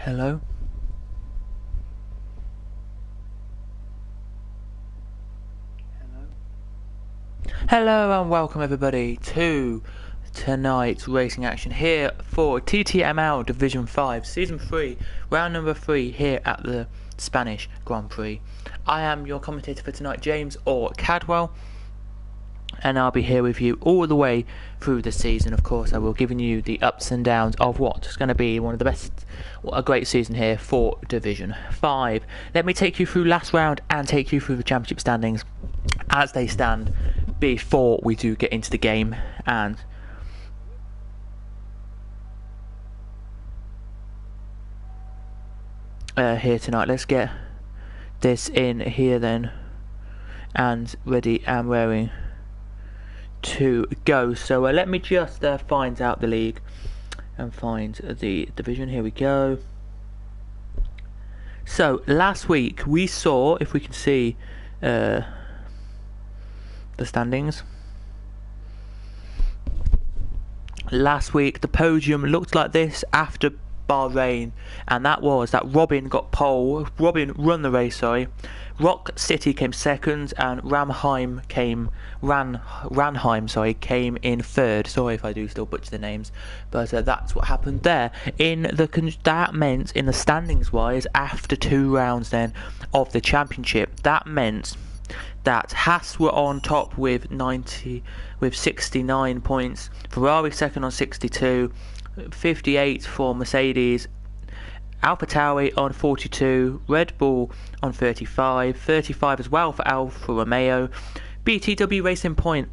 Hello. Hello and welcome everybody to tonight's racing action here for TTML Division 5 Season 3, round number 3 here at the Spanish Grand Prix. I am your commentator for tonight, James or Cadwell, and I'll be here with you all the way through the season. Of course, I will giving you the ups and downs of what's going to be one of the best, a great season here for Division 5. Let me take you through last round and take you through the championship standings as they stand before we do get into the game. And here tonight, let's get this in here then, and ready and raring to go. So let me just find out the league and find the division. Here we go. So last week we saw, if we can see the standings, last week the podium looked like this after Bahrain, and that was that Robin got pole. Robin won the race, sorry. Rock City came second, and Ranheim came in third. Sorry if I do still butcher the names, but that's what happened there. That meant in the standings wise, after 2 rounds then of the championship, that meant that Haas were on top with 69 points, Ferrari second on 62, 58 for Mercedes, AlphaTauri on 42, Red Bull on 35 as well for Alfa Romeo, BTW Racing Point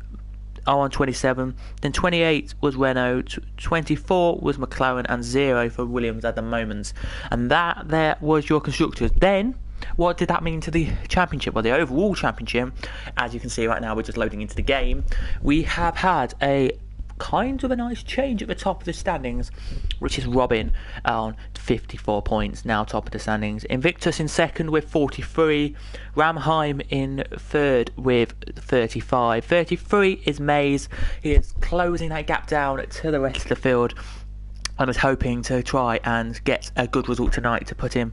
are on 27, then 28 was Renault, 24 was McLaren, and 0 for Williams at the moment. And that there was your constructors. Then what did that mean to the championship? Well, the overall championship, as you can see right now, we're just loading into the game, we have had a kind of a nice change at the top of the standings, which is Robin on 54 points, now top of the standings. Invictus in second with 43, Ranheim in third with 35. 33 is Mays. He is closing that gap down to the rest of the field. I was hoping to try and get a good result tonight to put him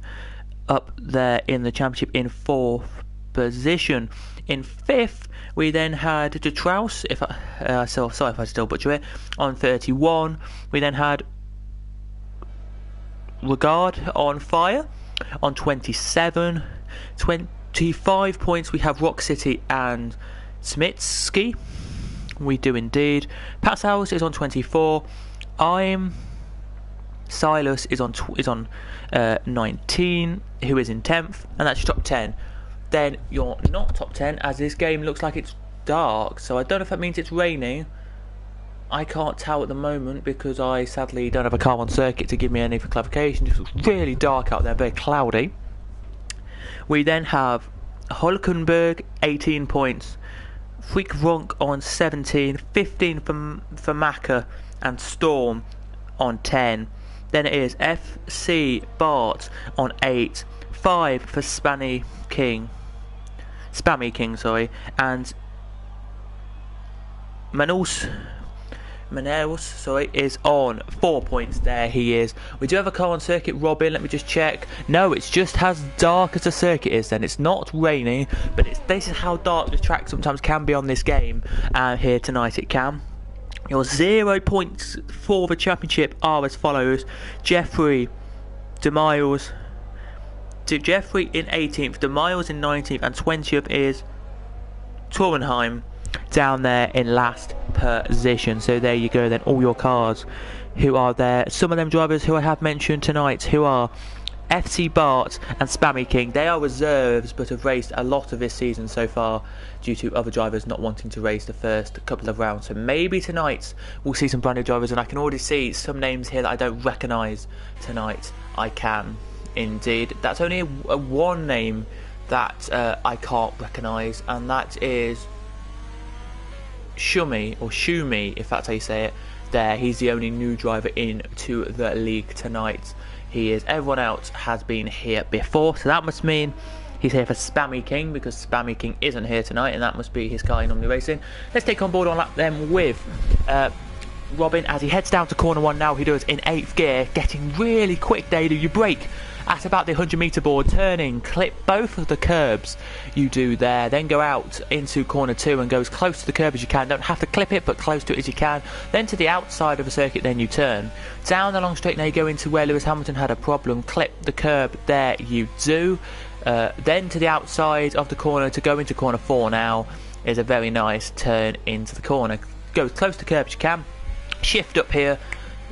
up there in the championship in 4th position. In 5th, we then had De Traus, sorry if I still butcher it, on 31. We then had Regard on fire on 27. 25 points, we have Rock City and Smitsky. We do indeed. Passhouse is on 24. Silas is on 19, who is in 10th, and that's your top 10. Then you're not top 10, as this game looks like it's dark, so I don't know if that means it's raining. I can't tell at the moment because I sadly don't have a car on circuit to give me any clarification. It looks really dark out there, very cloudy. We then have Hulkenberg, 18 points, Freak Ronk on 17, 15 for Maka and Storm on 10. Then it is FC Bart on 8, 5 for Spammy King, and Manels, is on 4 points there. He is. We do have a car on circuit, Robin. Let me just check. No, it's just as dark as the circuit is. Then it's not raining, but this is how dark the track sometimes can be on this game. Here tonight it can. Your 0 points for the championship are as follows: Jeffrey, DeMiles. Jeffrey in 18th, DeMiles in 19th, and 20th is Torenheim down there in last position. So there you go then, all your cars who are there. Some of them drivers who I have mentioned tonight, who are FC Bart and Spammy King, they are reserves but have raced a lot of this season so far due to other drivers not wanting to race the first couple of rounds. So maybe tonight we'll see some brand new drivers, and I can already see some names here that I don't recognise tonight. I can indeed. That's only one name that I can't recognise, and that is Shumi, if that's how you say it. There, he's the only new driver into the league tonight. Everyone else has been here before, so that must mean he's here for Spammy King, because Spammy King isn't here tonight, and that must be his car he's normally racing. Let's take on board on lap then with Robin, as he heads down to corner 1 now, he does in 8th gear, getting really quick there. You brake at about the 100-metre board, turning, clip both of the curbs you do there, then go out into corner 2 and go as close to the curb as you can. Don't have to clip it, but close to it as you can. Then to the outside of the circuit, then you turn. Down the long straight, now you go into where Lewis Hamilton had a problem, clip the curb, there you do. Then to the outside of the corner to go into corner 4 now is a very nice turn into the corner. Go as close to the curb as you can. Shift up here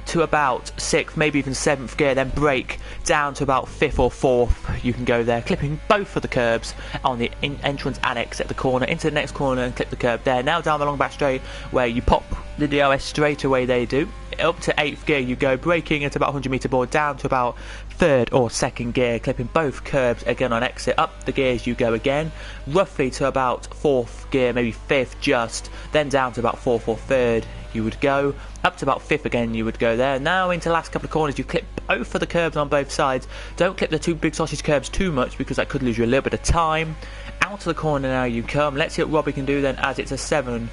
to about 6th, maybe even 7th gear, then brake down to about 5th or 4th. You can go there, clipping both of the curbs on the entrance and exit the corner, into the next corner and clip the curb there. Now down the long back straight where you pop the DRS straight away, they do. Up to 8th gear you go, braking at about 100-metre board, down to about 3rd or 2nd gear, clipping both curbs again on exit. Up the gears you go again, roughly to about 4th gear, maybe 5th just, then down to about 4th or 3rd you would go, up to about 5th again you would go there. Now into the last couple of corners you clip both of the curbs on both sides. Don't clip the 2 big sausage curbs too much because that could lose you a little bit of time. Out of the corner now you come. Let's see what Robbie can do then, as it's a 7.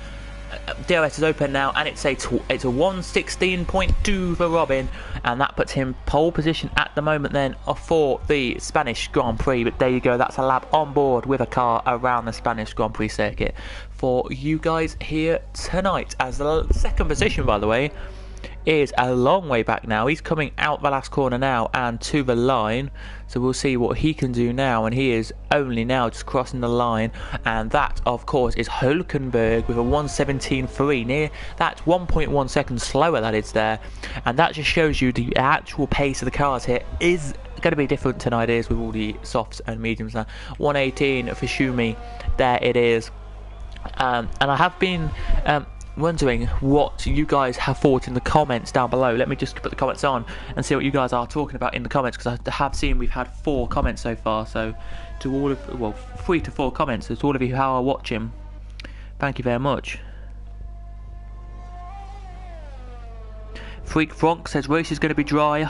DRS is open now, and it's a 1:16.2 for Robin, and that puts him pole position at the moment then for the Spanish Grand Prix. But there you go, that's a lap on board with a car around the Spanish Grand Prix circuit for you guys here tonight. As the second position, by the way, is a long way back now. He's coming out the last corner now and to the line, so we'll see what he can do now, and he is only now just crossing the line, and that of course is Hülkenberg with a 1:17.3, near that 1.1 seconds slower that is there, and that just shows you the actual pace of the cars here is going to be different tonight, is with all the softs and mediums now. 1:18 for Schumi, there it is. And I have been wondering what you guys have thought in the comments down below. Let me just put the comments on and see what you guys are talking about in the comments, because I have seen we've had 4 comments so far. So to all of, well, 3 to 4 comments. So to all of you who are watching, thank you very much. Freak Frank says race is going to be dry.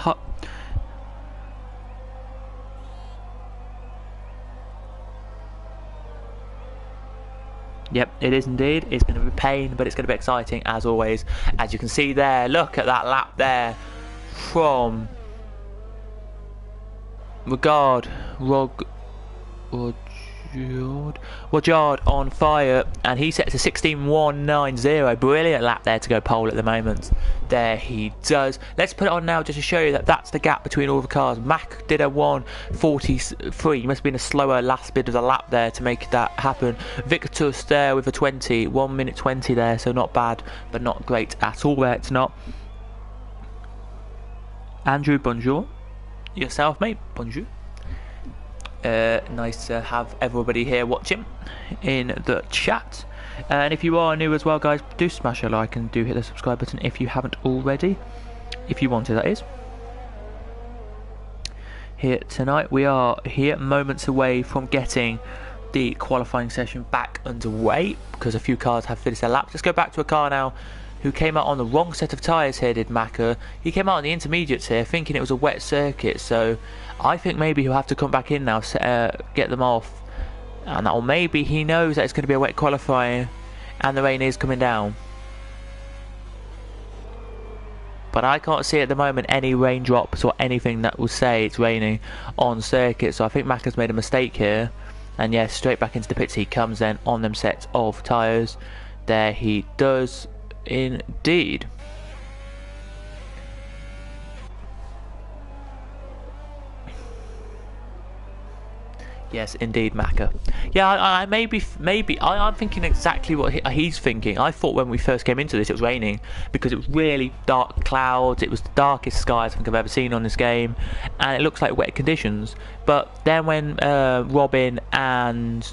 Yep, it is indeed. It's going to be pain, but it's going to be exciting as always. As you can see there, look at that lap there from Rojard on fire, and he sets a 16.190. Brilliant lap there to go pole at the moment. There he does. Let's put it on now just to show you that that's the gap between all the cars. Mac did a 1:43. Must have been a slower last bit of the lap there to make that happen. Victus there with a 20, 1:20 there, so not bad, but not great at all there. It's not. Andrew, bonjour. Yourself, mate. Bonjour. Nice to have everybody here watching in the chat. And if you are new as well, guys, do smash a like and do hit the subscribe button if you haven't already. If you want to, that is. Here tonight, we are here moments away from getting the qualifying session back underway, because a few cars have finished their laps. Let's go back to a car now who came out on the wrong set of tyres here, did Macca. He came out on the intermediates here thinking it was a wet circuit, so I think maybe he'll have to come back in now, get them off, and or maybe he knows that it's going to be a wet qualifying and the rain is coming down. But I can't see at the moment any raindrops or anything that will say it's raining on circuit, so I think Macca's made a mistake here. And yes, straight back into the pits he comes then on them sets of tyres. There he does indeed. Yes, indeed, Macca. Yeah, I maybe I'm thinking exactly what he's thinking. I thought when we first came into this it was raining because it was really dark clouds. It was the darkest skies I think I've ever seen on this game, and it looks like wet conditions. But then when Robin and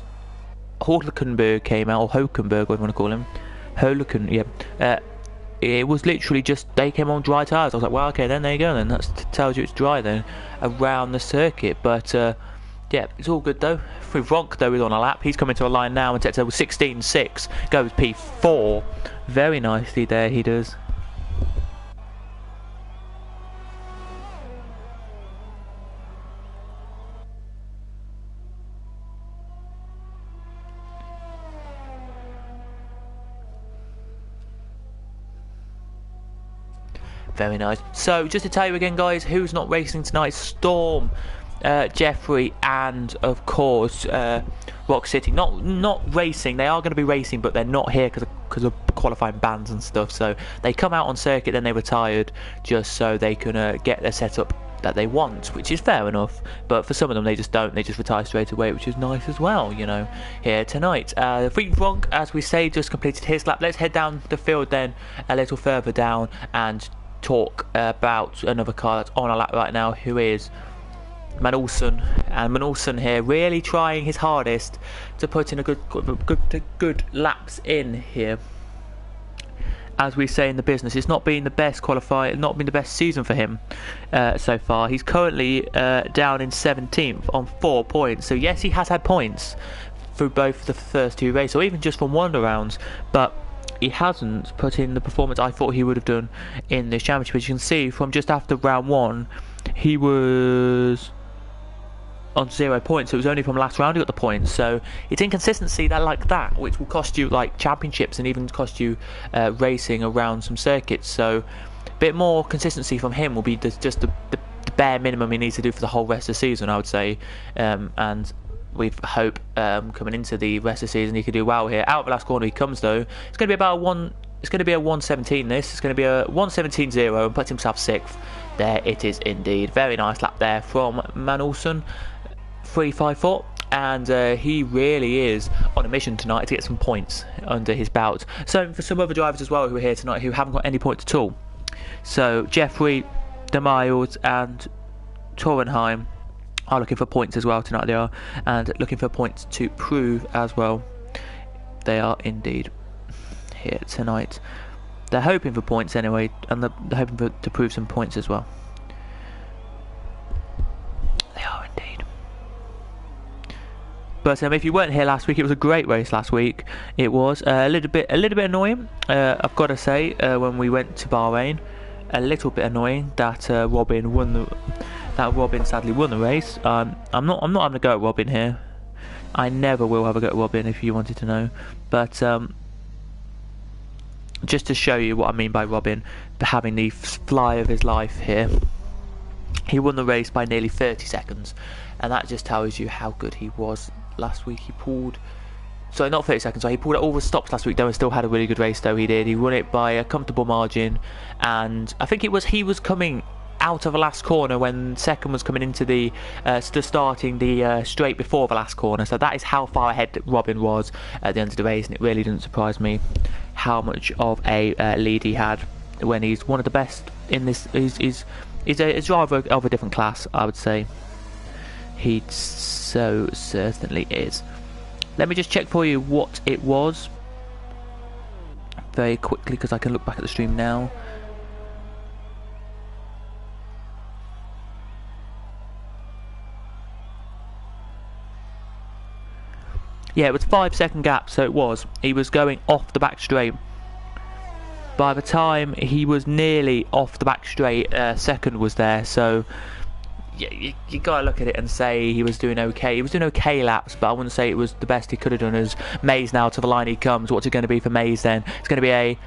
Hülkenberg came out, or Hülkenberg, whatever you want to call him, it was literally just they came on dry tyres. I was like, well, okay, then there you go. Then that tells you it's dry then around the circuit, but. Yeah, it's all good though. With Ronk though is on a lap. He's coming to a line now and sets over 16.6. Goes P4. Very nicely there he does. Very nice. So just to tell you again, guys, who's not racing tonight? Storm, Jeffrey, and of course Rock City. Not racing. They are going to be racing, but they're not here because of qualifying bans and stuff. So they come out on circuit, then they retired just so they can get their setup that they want, which is fair enough. But for some of them, they just don't. They just retire straight away, which is nice as well. You know, here tonight, Freak Bronk, as we say, just completed his lap. Let's head down the field then a little further down and talk about another car that's on a lap right now, who is Manolson. And Manolson here really trying his hardest to put in a good laps in here. As we say in the business, it's not been the best not been the best season for him so far. He's currently down in 17th on 4 points. So yes, he has had points through both the first 2 races, or even just from one of the rounds, but he hasn't put in the performance I thought he would have done in this championship. As you can see, from just after round 1, he was on 0 points. So it was only from last round he got the points. So it's inconsistency like that which will cost you like championships and even cost you racing around some circuits. So a bit more consistency from him will be just the bare minimum he needs to do for the whole rest of the season, I would say. And we hope coming into the rest of the season he could do well here. Out of the last corner he comes though. It's going to be about it's going to be a 117 this. It's going to be a 117.0 and puts himself 6th. There it is indeed. Very nice lap there from Manolson. 354, and he really is on a mission tonight to get some points under his belt. So for some other drivers as well who are here tonight who haven't got any points at all, so Jeffrey, DeMiles and Torenheim are looking for points as well tonight. They are, and looking for points to prove as well. They are indeed here tonight. They're hoping for points anyway, and they're hoping to prove some points as well. They are indeed. But if you weren't here last week, it was a great race last week. It was a little bit annoying. I've got to say, when we went to Bahrain, a little bit annoying that Robin sadly won the race. I'm not having a go at Robin here. I never will have a go at Robin, if you wanted to know. But just to show you what I mean by Robin having the fly of his life here, he won the race by nearly 30 seconds, and that just tells you how good he was. Last week he pulled, sorry, not 30 seconds, he pulled out all the stops last week though and still had a really good race though. He won it by a comfortable margin, and I think he was coming out of the last corner when second was coming into the starting the straight before the last corner. So that is how far ahead Robin was at the end of the race, and it really didn't surprise me how much of a lead he had when he's one of the best in this. He's a driver of a different class, I would say. He so certainly is. Let me just check for you what it was very quickly, because I can look back at the stream now. Yeah, it was 5-second gap, so he was going off the back straight. By the time he was nearly off the back straight, second was there, so yeah, you gotta look at it and say he was doing okay. He was doing okay laps, but I wouldn't say it was the best he could have done. As Mays now to the line he comes. What's it going to be for Mays then? It's going to be a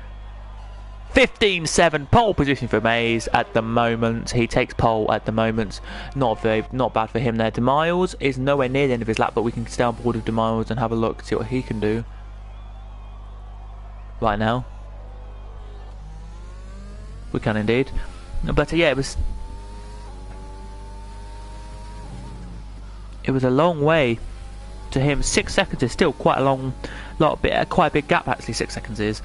15.7 pole position for Mays at the moment. He takes pole at the moment. Not bad for him there. DeMiles is nowhere near the end of his lap, but we can stay on board with DeMiles and have a look, see what he can do right now. We can indeed. But yeah, it was a long way to him. 6 seconds is still quite a big gap actually. 6 seconds is.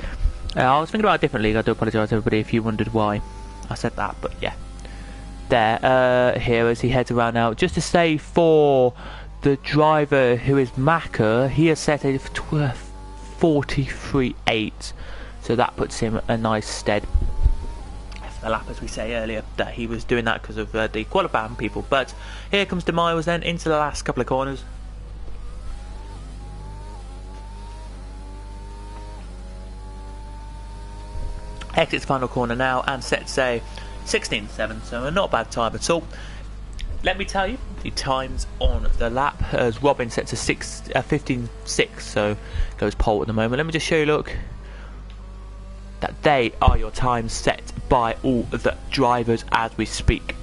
I was thinking about a different league. I do apologise everybody if you wondered why I said that, but yeah. There, here as he heads around now. Just to say for the driver who is Maka, he has set a 43.8, so that puts him a nice stead. The lap, as we say earlier, that he was doing that because of the qualifying people. But here comes DeMiles then into the last couple of corners. Exits final corner now and sets a 16.7, so a not bad time at all. Let me tell you the times on the lap, as Robin sets a 15.6, so goes pole at the moment. Let me just show you, look, that they are your times set by all the drivers as we speak.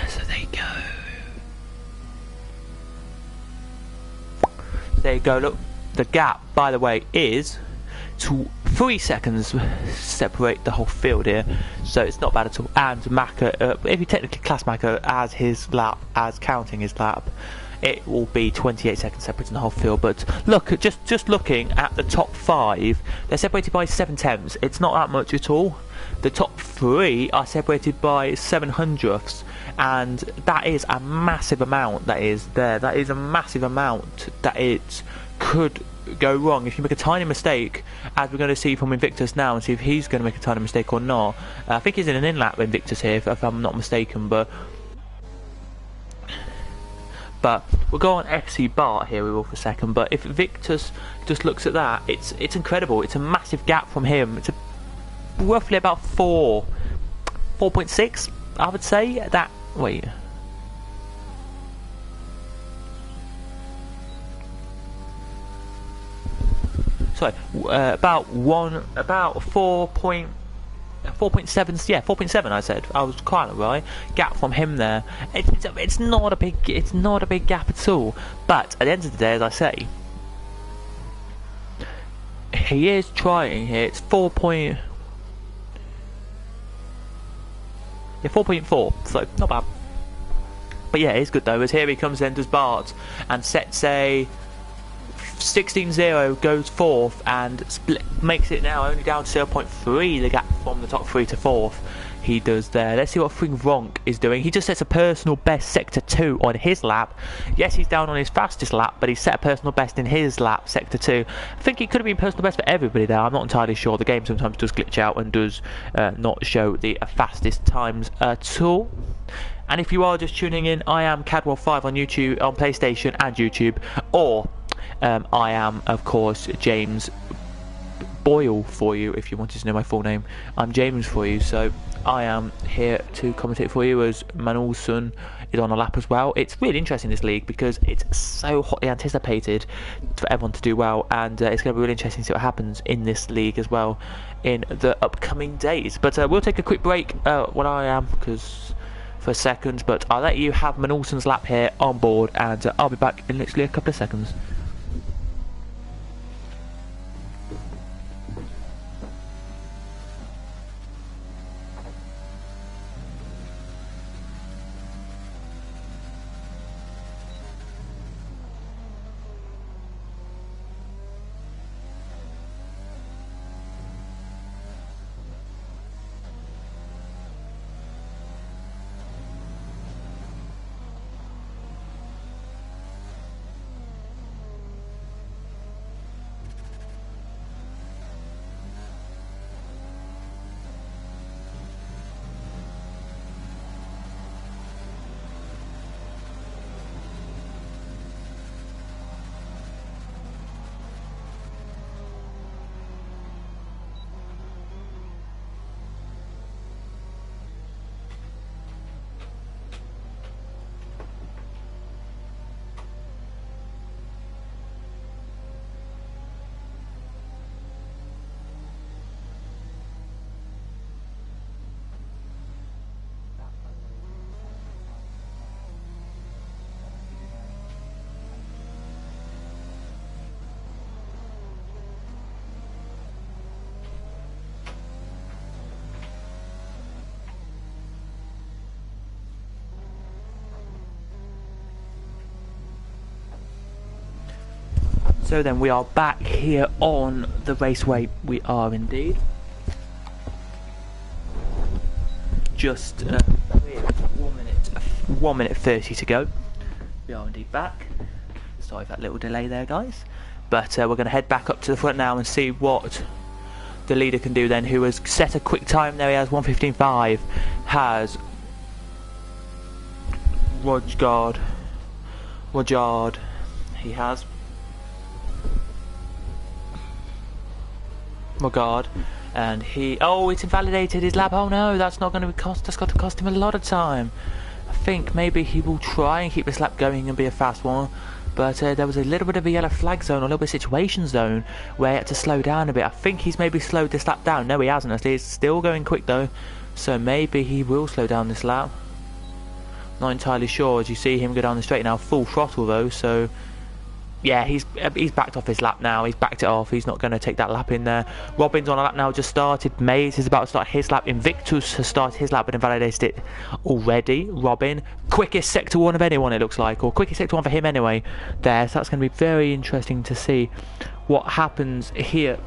So there you go. There you go, look, the gap, by the way, is 3 seconds separate the whole field here, so it's not bad at all. And Maka, if you technically class Maka as his lap, as counting his lap, it will be 28 seconds separating the whole field. But look, just looking at the top 5, they're separated by 7/10. It's not that much at all. The top 3 are separated by 7/100ths, and that is a massive amount that is there. That is a massive amount that it could go wrong if you make a tiny mistake, as we're going to see from Invictus now, and see if he's going to make a tiny mistake or not. I think he's in an in-lap Invictus here, if I'm not mistaken, but we'll go on FC Bart here we will for a second. But if Victus just looks at that, it's incredible. It's a massive gap from him. It's roughly about 4.6, I would say. That, wait, sorry, about 4.7, yeah, 4.7. I said, I was quite right. Gap from him there. It's not a big gap at all. But at the end of the day, as I say, he is trying here. It's 4.4, so not bad. But yeah, it's good though, as here he comes then, does Bart, and sets a 16-0, goes fourth, and makes it now only down to 0.3, the gap from the top 3 to fourth. He does there. Let's see what Ronk is doing. He just sets a personal best sector 2 on his lap. Yes, he's down on his fastest lap, but he set a personal best in his lap, sector 2. I think it could have been personal best for everybody there. I'm not entirely sure. The game sometimes does glitch out and does not show the fastest times at all. And if you are just tuning in, I am Cadwell5 on YouTube, on PlayStation and YouTube, or I am, of course, James Boyle for you, if you wanted to know my full name. I'm James for you, so I am here to commentate for you, as Manulson is on a lap as well. It's really interesting, this league, because it's so hotly anticipated for everyone to do well, and it's going to be really interesting to see what happens in this league as well in the upcoming days. But we'll take a quick break when I am, because for a second, but I'll let you have Manulson's lap here on board, and I'll be back in literally a couple of seconds. So then we are back here on the raceway. We are indeed. Just with 1 minute 30 to go. We are indeed back. Sorry for that little delay there, guys. But we're going to head back up to the front now and see what the leader can do then, who has set a quick time. There he has 1:15.5. Has Rojard. He has Regard, and it's invalidated his lap. Oh no, that's not going to cost. That's got to cost him a lot of time. I think maybe he will try and keep this lap going and be a fast one, but there was a little bit of a yellow flag zone, or a little bit of situation zone, where he had to slow down a bit. I think he's maybe slowed this lap down. No, he hasn't. He's still going quick though, so maybe he will slow down this lap. Not entirely sure, as you see him go down the straight now, full throttle though, so yeah, he's backed off his lap now. He's backed it off. He's not going to take that lap in there. Robin's on a lap now, just started. Maze is about to start his lap. Invictus has started his lap but invalidated it already. Robin, quickest sector 1 of anyone it looks like, or quickest sector 1 for him anyway there. So that's going to be very interesting to see what happens here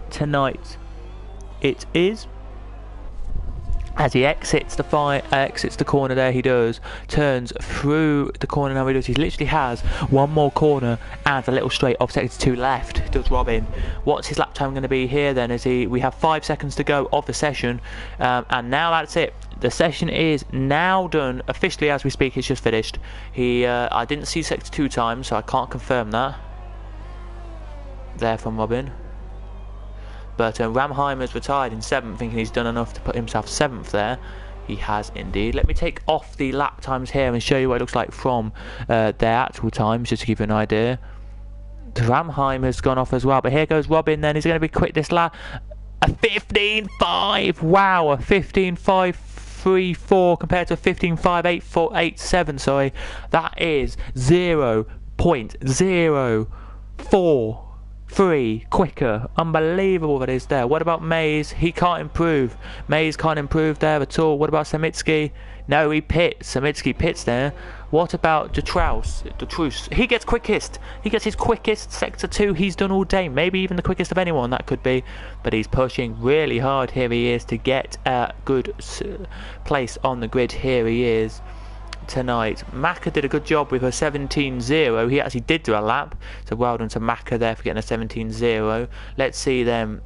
tonight. It is, as he exits the corner there, he does, turns through the corner now, he does, he literally has one more corner and a little straight off sector 2 left, does Robin. What's his lap time going to be here then, as we have 5 seconds to go of the session, and now that's it. The session is now done, officially as we speak. It's just finished. I didn't see sector 2 time, so I can't confirm that there from Robin. But Ramheimer's retired in 7th, thinking he's done enough to put himself 7th there. He has indeed. Let me take off the lap times here and show you what it looks like from their actual times, just to give you an idea. Ramheimer's gone off as well, but here goes Robin then. He's going to be quick this lap. A 15.5, wow, a 15.534 compared to a 15.587, sorry. That is 0.043 quicker. Unbelievable that is there. What about Maze? He can't improve. Maze can't improve there at all. What about Samitsky? No, he pits. Samitsky pits there. What about Detruce? He gets quickest. He gets his quickest sector 2 he's done all day. Maybe even the quickest of anyone, that could be. But he's pushing really hard. Here he is to get a good place on the grid. Here he is tonight. Maka did a good job with a 17.0. He actually did do a lap, so well done to Maka there for getting a 17.0. Let's see then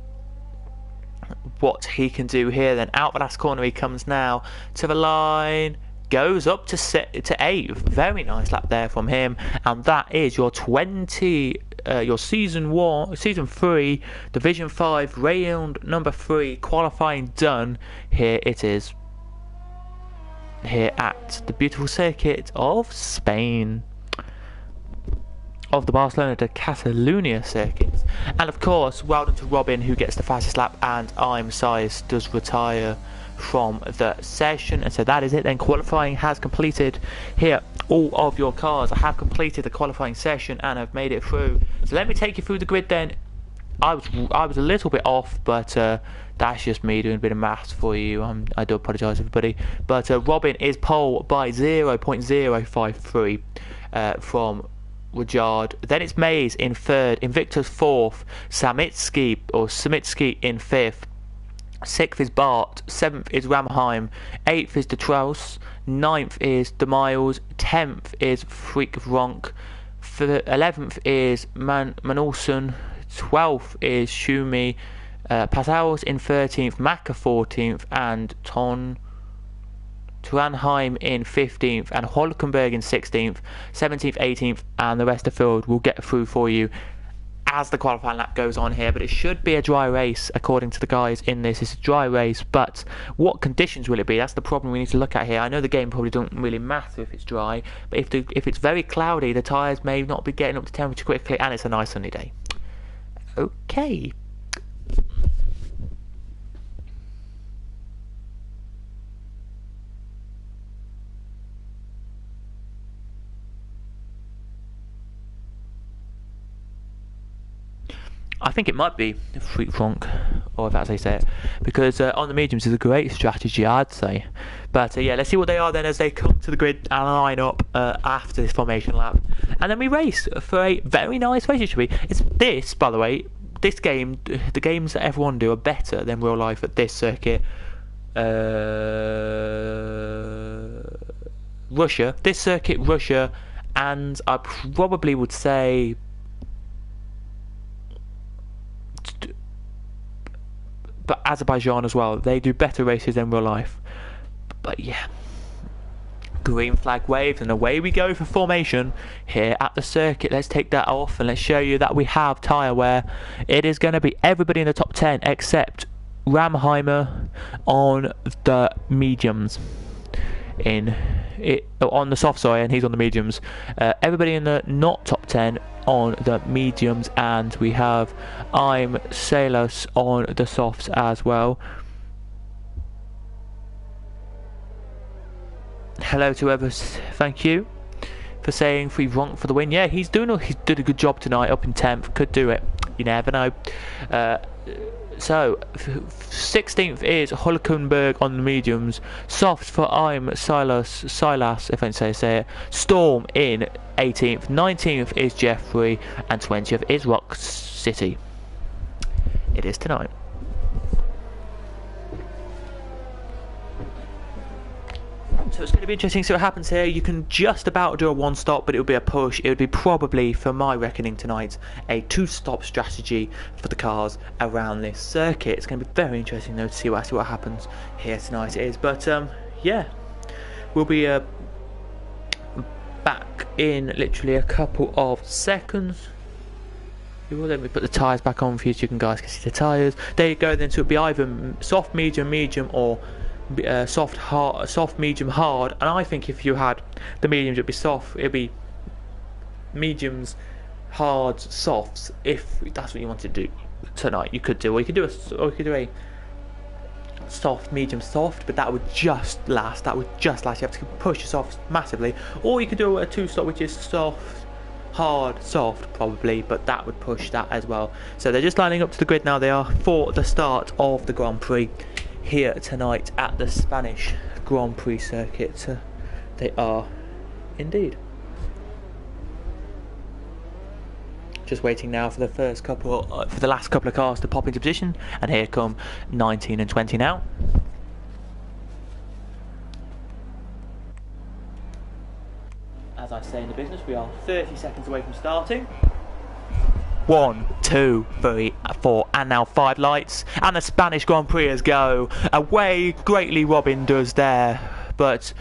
what he can do here then. Out the last corner he comes now to the line, goes up to 8th. Very nice lap there from him, and that is your your season 3 division 5 round number 3 qualifying done. Here it is, here at the beautiful circuit of Spain, of the Barcelona de Catalunya circuit. And of course, well done to Robin, who gets the fastest lap, and I'm Sias does retire from the session. And so that is it then. Qualifying has completed here. All of your cars have completed the qualifying session and have made it through. So let me take you through the grid then. I was a little bit off, but that's just me doing a bit of maths for you. I do apologise, everybody. But Robin is pole by 0.053 from Rajard. Then it's Maze in 3rd, Invictus 4th, Samitsky in 5th, 6th is Bart, 7th is Ramheim, 8th is Detraus, 9th is De Miles, 10th is Freak Ronk, 11th is Manolson, 12th is Shumi, Pasau's in 13th, Maka 14th, and Tranheim in 15th, and Holkenberg in 16th, 17th, 18th, and the rest of the field will get through for you as the qualifying lap goes on here. But it should be a dry race according to the guys in this. It's a dry race, but what conditions will it be? That's the problem we need to look at here. I know the game probably doesn't really matter if it's dry, but if it's very cloudy, the tyres may not be getting up to temperature quickly, and it's a nice sunny day. Okay. I think it might be Freak Fronk, or if that's how you say it, because on the mediums is a great strategy, I'd say. But yeah, let's see what they are then as they come to the grid and line up after this formation lap, and then we race for a very nice race. It should be. It's this, by the way, this game, the games that everyone do are better than real life at this circuit. Russia, this circuit, Russia, and I probably would say but Azerbaijan as well. They do better races than real life. But yeah, green flag waves, and away we go for formation here at the circuit. Let's take that off and let's show you that we have tyre wear. It is going to be everybody in the top 10 except Ramheimer on the mediums in on the soft side, and he's on the mediums. Everybody in the not top 10 on the mediums, and we have I'm Salos on the softs as well. Hello to whoever. Thank you for saying free Ronk for the win. Yeah, he did a good job tonight, up in 10th. Could do it. You never know. So 16th is Hulkenberg on the mediums. Soft for I'm Silas, if I say it. Storm in 18th. 19th is Jeffrey, and 20th is Rock City. It is tonight. So it's going to be interesting to see what happens here. You can just about do a one stop, but it would be a push. It would be probably, for my reckoning tonight, a two-stop strategy for the cars around this circuit. It's going to be very interesting though to see what happens here tonight. It is, but yeah, we'll be back in literally a couple of seconds. Let me put the tyres back on for you so you guys can see the tyres. There you go. Then so it'll be either soft, medium, or soft, medium, hard. And I think if you had the mediums, it'd be soft. It'd be mediums, hard, softs. If that's what you want to do tonight, you could do. Or you could do a soft, medium, soft. But that would just last. You have to push your softs massively. Or you could do a two-stop, which is soft, hard, soft, probably. But that would push that as well. So they're just lining up to the grid now. They are for the start of the Grand Prix here tonight at the Spanish Grand Prix circuit. They are indeed. Just waiting now for the last couple of cars to pop into position, and here come 19 and 20 now. As I say in the business, we are 30 seconds away from starting. 1, 2, 3, 4, and now 5 lights, and the Spanish Grand Prix go away. Greatly Robin does there, but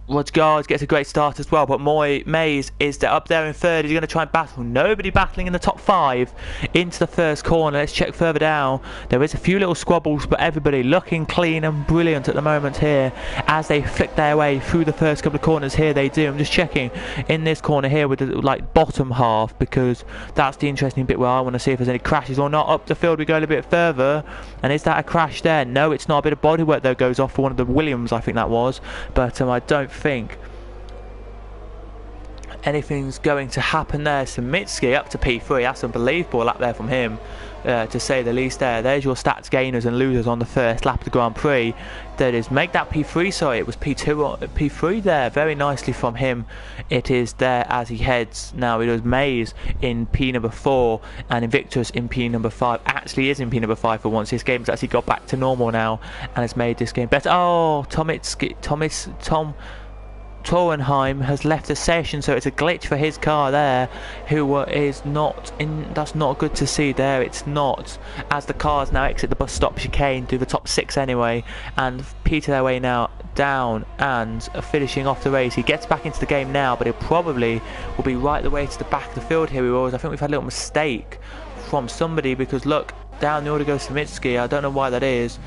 Rodgard gets a great start as well, but Mays is up there in third. He's going to try and battle. Nobody battling in the top 5 into the first corner. Let's check further down. There is a few little squabbles, but everybody looking clean and brilliant at the moment here as they flick their way through the first couple of corners. Here they do. I'm just checking in this corner here with the bottom half, because that's the interesting bit where I want to see if there's any crashes or not. Up the field we go a little bit further, and is that a crash there? No, it's not. A bit of bodywork though goes off for one of the Williams, I think that was, but I don't think anything's going to happen there. Samitsky up to P3. That's unbelievable up there from him, to say the least. There's your stats gainers and losers on the first lap of the Grand Prix. That is, make that P3. Sorry, it was P2 or P3 there. Very nicely from him. It is there as he heads now. It was Mays in P number 4 and Invictus in P number 5. Actually is in P number 5 for once. His game's actually got back to normal now and has made this game better. Oh, Tom Torenheim has left the session, so it's a glitch for his car there, who is not in. That's not good to see there. It's not, as the cars now exit the bus stop chicane through the top 6 anyway, and peter their way now down and finishing off the race. He gets back into the game now, but it probably will be right the way to the back of the field here. I think we've had a little mistake from somebody, because look, down the order goes Samitsky. I don't know why that is.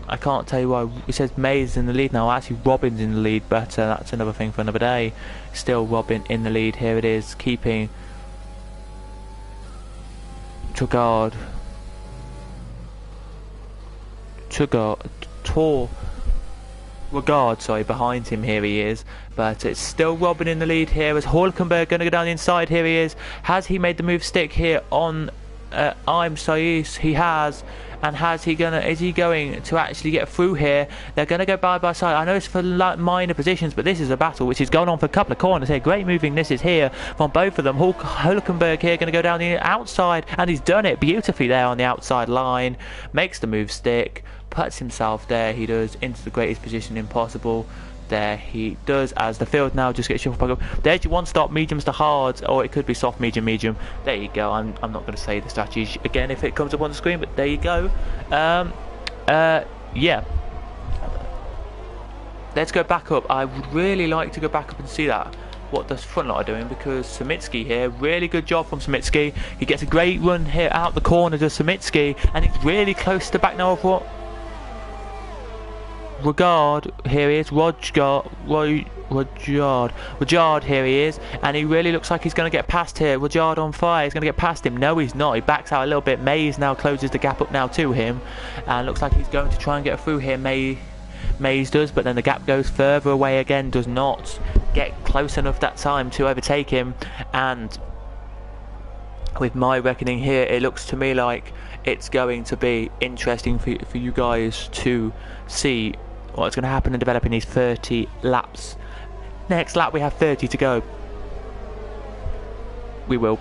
I can't tell you why. It says Mays in the lead now. Actually, Robin's in the lead, but that's another thing for another day. Still Robin in the lead. Here it is, keeping Regard behind him. Here he is, but it's still Robin in the lead here. As Hulkenberg going to go down the inside. Here he is. Has he made the move stick here on I'm Sayus? He has. And is he going to actually get through here? They're going to go by side. I know it's for minor positions, but this is a battle which is going on for a couple of corners here. Great moving this is here from both of them. Hulkenberg here going to go down the outside, and he's done it beautifully there on the outside line. Makes the move stick, puts himself there. He does into the greatest position impossible. There he does, as the field now just gets shuffled back up. There's your one stop, mediums to hard, or it could be soft, medium. There you go. I'm not going to say the strategy again if it comes up on the screen, but there you go. Yeah. Let's go back up. I would really like to go back up and see that, what the front lot are doing, because Samitsky here, really good job from Samitsky. He gets a great run here out the corner to Samitsky, and it's really close to the back now of what. Rudyard, here he is, Rudyard, here he is, and he really looks like he's going to get past here. Rudyard on fire, he's going to get past him. No, he's not. He backs out a little bit. Mays now closes the gap up now to him, and looks like he's going to try and get through here. Mays does, but then the gap goes further away again, does not get close enough that time to overtake him. And with my reckoning here, it looks to me like it's going to be interesting for you guys to see what's going to happen in developing these 30 laps. Next lap we have 30 to go. We will